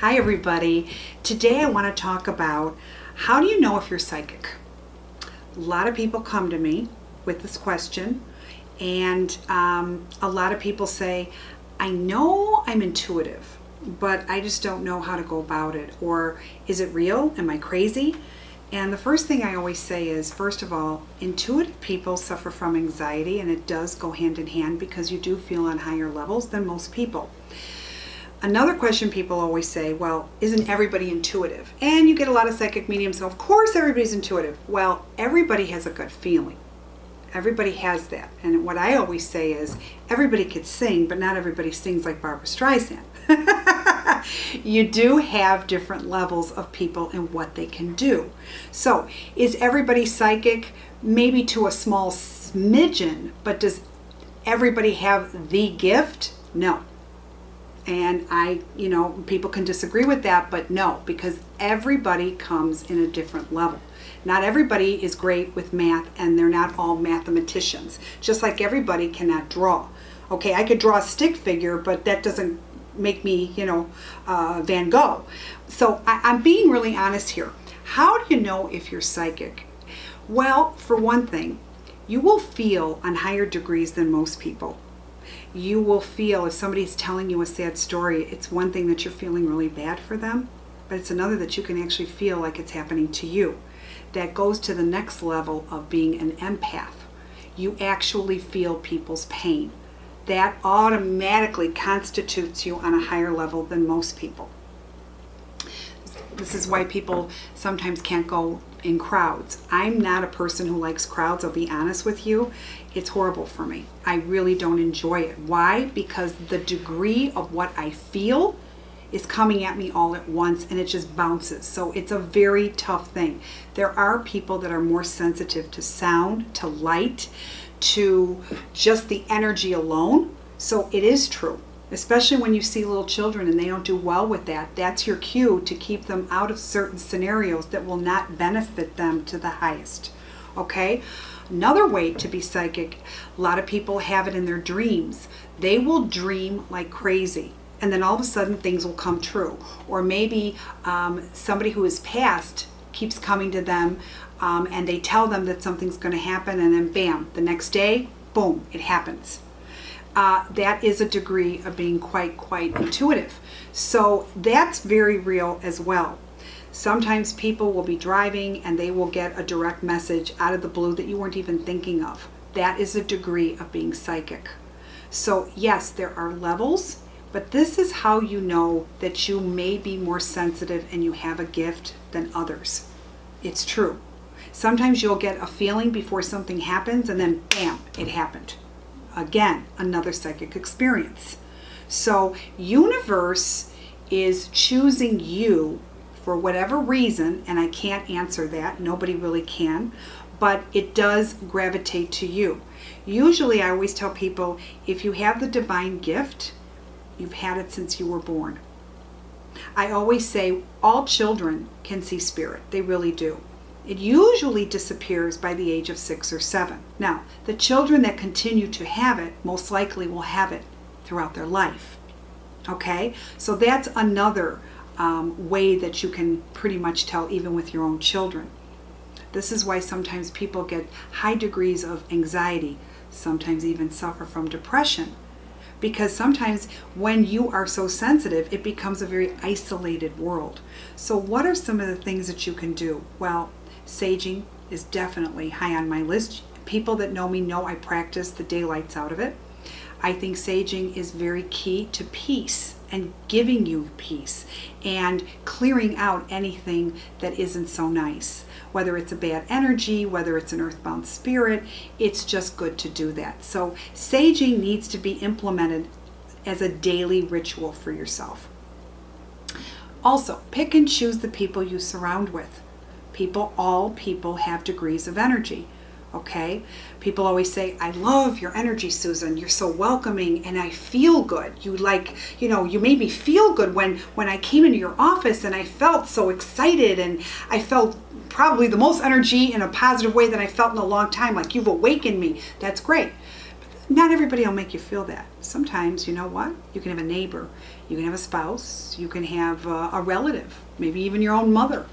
Hi everybody. Today I want to talk about how do you know if you're psychic? A lot of people come to me with this question, and a lot of people say, I know I'm intuitive, but I just don't know how to go about it. Or is it real? Am I crazy? And the first thing I always say is, first of all, intuitive people suffer from anxiety, and it does go hand in hand because you do feel on higher levels than most people. Another question people always say, well, isn't everybody intuitive? And you get a lot of psychic mediums, so of course everybody's intuitive. Well, everybody has a gut feeling. Everybody has that. And what I always say is, everybody could sing, but not everybody sings like Barbra Streisand. You do have different levels of people and what they can do. So, is everybody psychic? Maybe to a small smidgen, but does everybody have the gift? No. And people can disagree with that, but no, because everybody comes in a different level. Not everybody is great with math, and they're not all mathematicians. Just like everybody cannot draw. Okay, I could draw a stick figure, but that doesn't make me, Van Gogh. So I'm being really honest here. How do you know if you're psychic? Well, for one thing, you will feel on higher degrees than most people. You will feel, if somebody's telling you a sad story, it's one thing that you're feeling really bad for them, but it's another that you can actually feel like it's happening to you. That goes to the next level of being an empath. You actually feel people's pain. That automatically constitutes you on a higher level than most people. This is why people sometimes can't go in crowds. I'm not a person who likes crowds, I'll be honest with you. It's horrible for me. I really don't enjoy it. Why? Because the degree of what I feel is coming at me all at once, and it just bounces. So it's a very tough thing. There are people that are more sensitive to sound, to light, to just the energy alone. So it is true. Especially when you see little children and they don't do well with that, that's your cue to keep them out of certain scenarios that will not benefit them to the highest. Okay? Another way to be psychic, a lot of people have it in their dreams. They will dream like crazy, and then all of a sudden things will come true. Or maybe somebody who has passed keeps coming to them, and they tell them that something's going to happen, and then bam, the next day, boom, it happens. That is a degree of being quite intuitive. So that's very real as well. Sometimes people will be driving and they will get a direct message out of the blue that you weren't even thinking of. That is a degree of being psychic. So yes, there are levels, but this is how you know that you may be more sensitive and you have a gift than others. It's true. Sometimes you'll get a feeling before something happens, and then bam, it happened. Again, another psychic experience. So universe is choosing you for whatever reason, and I can't answer that. Nobody really can, but it does gravitate to you. Usually I always tell people, if you have the divine gift, you've had it since you were born. I always say all children can see spirit. They really do. It usually disappears by the age of 6 or 7. Now, the children that continue to have it most likely will have it throughout their life. Okay? So that's another way that you can pretty much tell, even with your own children. This is why sometimes people get high degrees of anxiety, sometimes even suffer from depression. Because sometimes when you are so sensitive, it becomes a very isolated world. So what are some of the things that you can do? Well, saging is definitely high on my list. People that know me know I practice the daylights out of it. I think saging is very key to peace and giving you peace and clearing out anything that isn't so nice. Whether it's a bad energy, whether it's an earthbound spirit, it's just good to do that. So saging needs to be implemented as a daily ritual for yourself. Also, pick and choose the people you surround with. All people have degrees of energy. Okay? People always say, I love your energy, Susan. You're so welcoming and I feel good. You made me feel good when I came into your office, and I felt so excited, and I felt probably the most energy in a positive way that I felt in a long time. Like, you've awakened me. That's great. Not everybody will make you feel that. Sometimes, you know what? You can have a neighbor. You can have a spouse, you can have a relative, maybe even your own mother,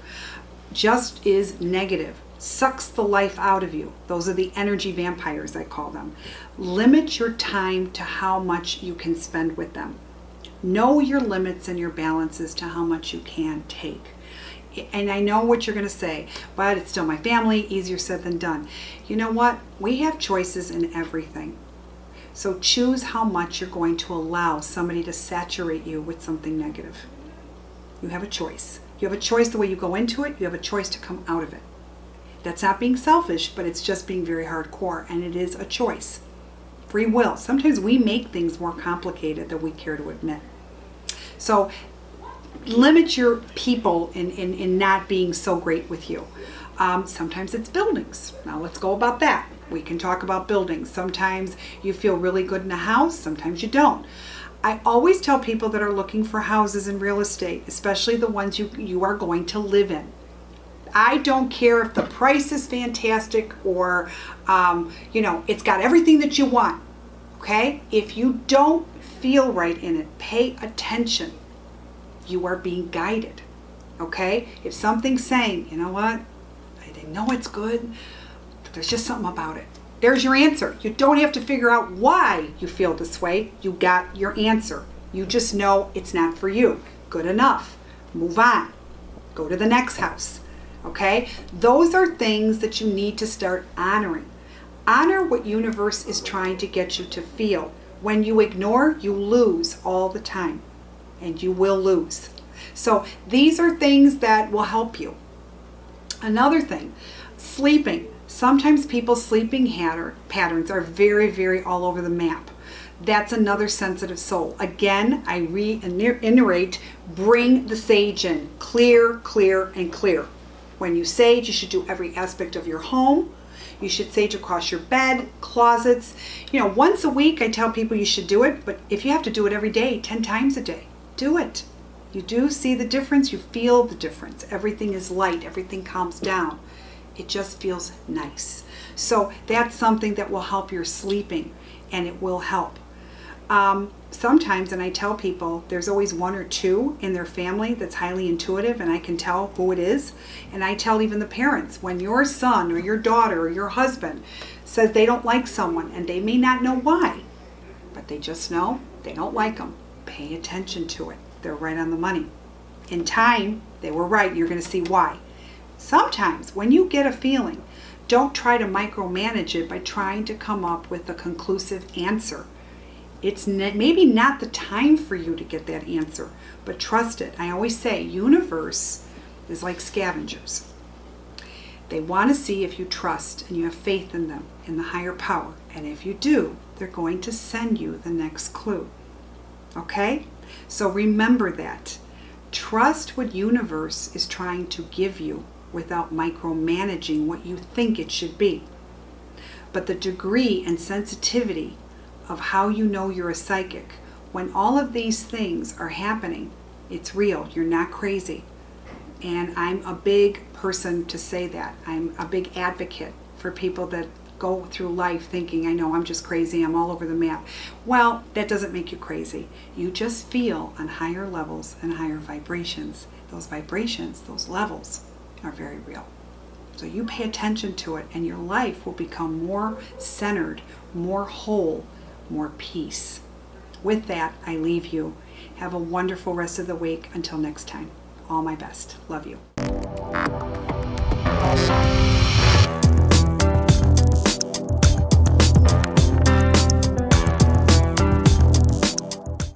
just is negative, sucks the life out of you. Those are the energy vampires, I call them. Limit your time to how much you can spend with them. Know your limits and your balances to how much you can take. And I know what you're going to say, but it's still my family, easier said than done. You know what? We have choices in everything. So choose how much you're going to allow somebody to saturate you with something negative. You have a choice. You have a choice the way you go into it. You have a choice to come out of it. That's not being selfish, but it's just being very hardcore, and it is a choice. Free will. Sometimes we make things more complicated than we care to admit. So limit your people in not being so great with you. Sometimes it's buildings. Now let's go about that. We can talk about buildings. Sometimes you feel really good in a house, sometimes you don't. I always tell people that are looking for houses in real estate, especially the ones you are going to live in. I don't care if the price is fantastic or, it's got everything that you want. Okay? If you don't feel right in it, pay attention. You are being guided. Okay? If something's saying, you know what? I know it's good, but there's just something about it. There's your answer. You don't have to figure out why you feel this way. You got your answer. You just know it's not for you. Good enough. Move on. Go to the next house. Okay? Those are things that you need to start honoring. Honor what universe is trying to get you to feel. When you ignore, you lose all the time. And you will lose. So these are things that will help you. Another thing, sleeping. Sometimes people's sleeping patterns are very, very all over the map. That's another sensitive soul. Again, I reiterate, bring the sage in. Clear, clear, and clear. When you sage, you should do every aspect of your home. You should sage across your bed, closets. Once a week I tell people you should do it, but if you have to do it every day, 10 times a day, do it. You do see the difference, you feel the difference. Everything is light, everything calms down. It just feels nice. So that's something that will help your sleeping, and it will help. Sometimes, and I tell people, there's always one or two in their family that's highly intuitive, and I can tell who it is. And I tell even the parents, when your son or your daughter or your husband says they don't like someone, and they may not know why, but they just know they don't like them, pay attention to it. They're right on the money. In time, they were right. You're going to see why. Sometimes when you get a feeling, don't try to micromanage it by trying to come up with a conclusive answer. It's maybe not the time for you to get that answer, but trust it. I always say universe is like scavengers. They want to see if you trust and you have faith in them, in the higher power. And if you do, they're going to send you the next clue. Okay? So remember that. Trust what universe is trying to give you without micromanaging what you think it should be. But the degree and sensitivity of how you know you're a psychic, when all of these things are happening, it's real. You're not crazy. And I'm a big person to say that. I'm a big advocate for people that go through life thinking, I know I'm just crazy, I'm all over the map. Well, that doesn't make you crazy. You just feel on higher levels and higher vibrations. Those vibrations, those levels are very real. So you pay attention to it and your life will become more centered, more whole, more peace. With that, I leave you. Have a wonderful rest of the week. Until next time, all my best. Love you.